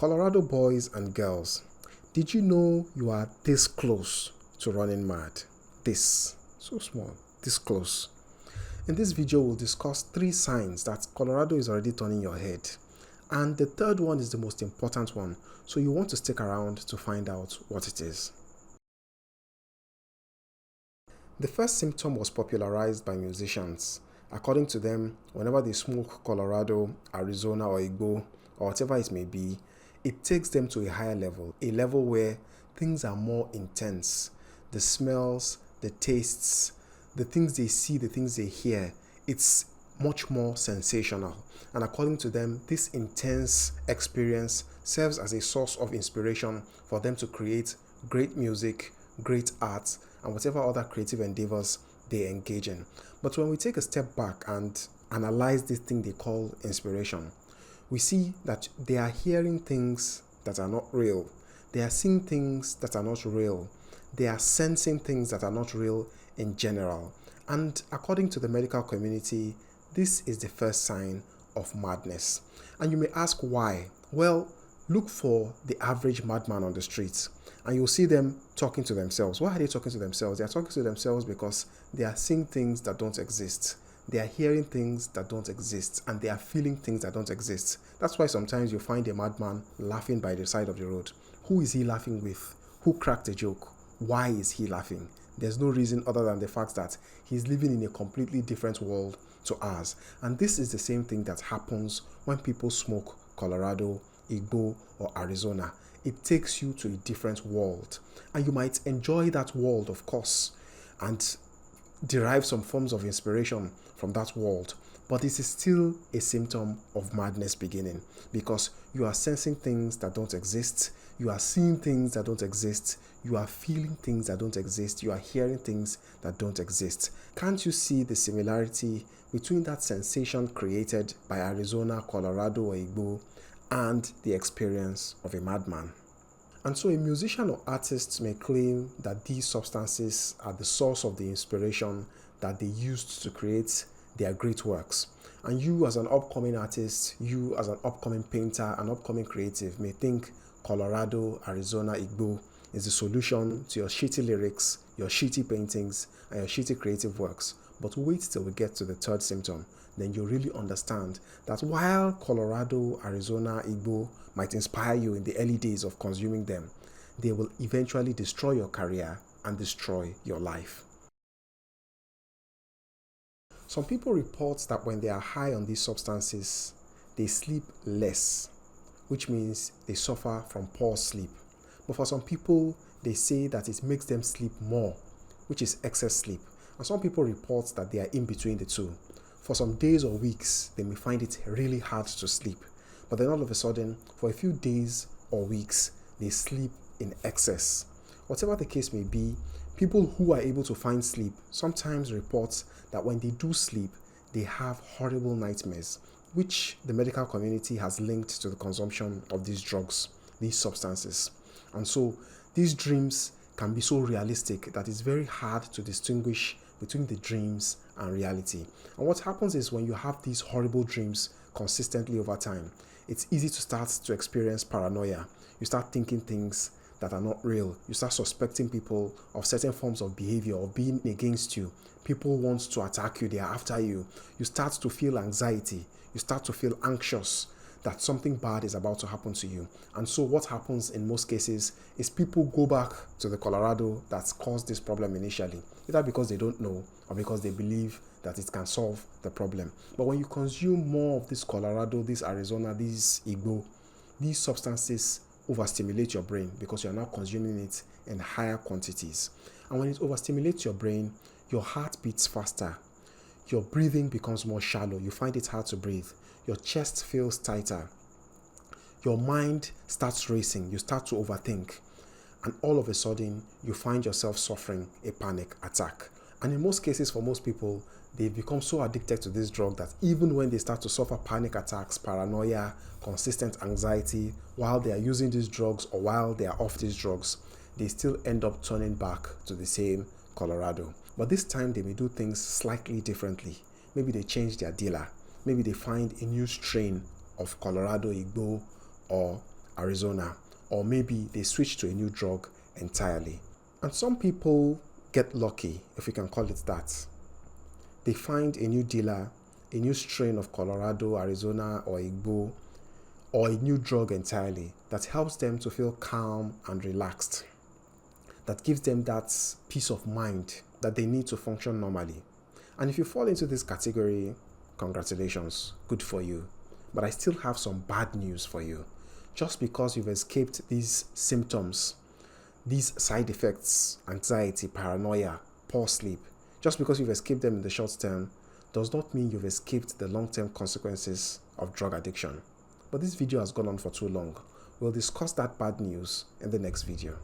Colorado boys and girls, did you know you are this close to running mad? This, so small, this close. In this video, we'll discuss 3 signs that Colorado is already turning your head. And the third one is the most important one, so you want to stick around to find out what it is. The first symptom was popularized by musicians. According to them, whenever they smoke Colorado, Arizona, or Igbo, or whatever it may be, it takes them to a higher level, a level where things are more intense. The smells, the tastes, the things they see, the things they hear, it's much more sensational. And according to them, this intense experience serves as a source of inspiration for them to create great music, great art, and whatever other creative endeavors they engage in. But when we take a step back and analyze this thing they call inspiration, we see that they are hearing things that are not real. They are seeing things that are not real. They are sensing things that are not real in general. And according to the medical community, this is the first sign of madness. And you may ask why. Well, look for the average madman on the streets and you'll see them talking to themselves. Why are they talking to themselves? They are talking to themselves because they are seeing things that don't exist. They are hearing things that don't exist, and they are feeling things that don't exist. That's why sometimes you find a madman laughing by the side of the road. Who is he laughing with? Who cracked a joke? Why is he laughing? There's no reason other than the fact that he's living in a completely different world to ours. And this is the same thing that happens when people smoke Colorado, Igbo, or Arizona. It takes you to a different world. And you might enjoy that world, of course, and derive some forms of inspiration from that world. But this is still a symptom of madness beginning, because you are sensing things that don't exist, you are seeing things that don't exist, you are feeling things that don't exist, you are hearing things that don't exist. Can't you see the similarity between that sensation created by Arizona, Colorado, or Igbo and the experience of a madman? And so a musician or artist may claim that these substances are the source of the inspiration that they used to create their great works. And you as an upcoming artist, you as an upcoming painter, an upcoming creative may think Colorado, Arizona, Igbo is the solution to your shitty lyrics, your shitty paintings, and your shitty creative works. But wait till we get to the third symptom. Then you'll really understand that while Colorado, Arizona, Igbo might inspire you in the early days of consuming them, they will eventually destroy your career and destroy your life. Some people report that when they are high on these substances, they sleep less, which means they suffer from poor sleep. But for some people, they say that it makes them sleep more, which is excess sleep. And some people report that they are in between the two. For some days or weeks, they may find it really hard to sleep. But then all of a sudden, for a few days or weeks, they sleep in excess. Whatever the case may be, people who are able to find sleep sometimes report that when they do sleep, they have horrible nightmares, which the medical community has linked to the consumption of these drugs, these substances. And so these dreams can be so realistic that it's very hard to distinguish between the dreams and reality. And what happens is when you have these horrible dreams consistently over time, it's easy to start to experience paranoia. You start thinking things that are not real. You start suspecting people of certain forms of behavior, of being against you. People want to attack you, they are after you. You start to feel anxiety. You start to feel anxious that something bad is about to happen to you. And so what happens in most cases is people go back to the Colorado that's caused this problem initially, either because they don't know or because they believe that it can solve the problem. But when you consume more of this Colorado, this Arizona, this Igbo, these substances overstimulate your brain because you're now consuming it in higher quantities. And when it overstimulates your brain, your heart beats faster. Your breathing becomes more shallow. You find it hard to breathe. Your chest feels tighter. Your mind starts racing. You start to overthink. And all of a sudden, you find yourself suffering a panic attack. And in most cases, for most people, they've become so addicted to this drug that even when they start to suffer panic attacks, paranoia, consistent anxiety, while they are using these drugs or while they are off these drugs, they still end up turning back to the same Colorado. But this time they may do things slightly differently. Maybe they change their dealer. Maybe they find a new strain of Colorado, Igbo, or Arizona, or maybe they switch to a new drug entirely. And some people get lucky, if we can call it that. They find a new dealer, a new strain of Colorado, Arizona, or Igbo, or a new drug entirely that helps them to feel calm and relaxed, that gives them that peace of mind that they need to function normally. And if you fall into this category, congratulations, good for you. But I still have some bad news for you. Just because you've escaped these symptoms, these side effects, anxiety, paranoia, poor sleep, just because you've escaped them in the short term, does not mean you've escaped the long-term consequences of drug addiction. But this video has gone on for too long. We'll discuss that bad news in the next video.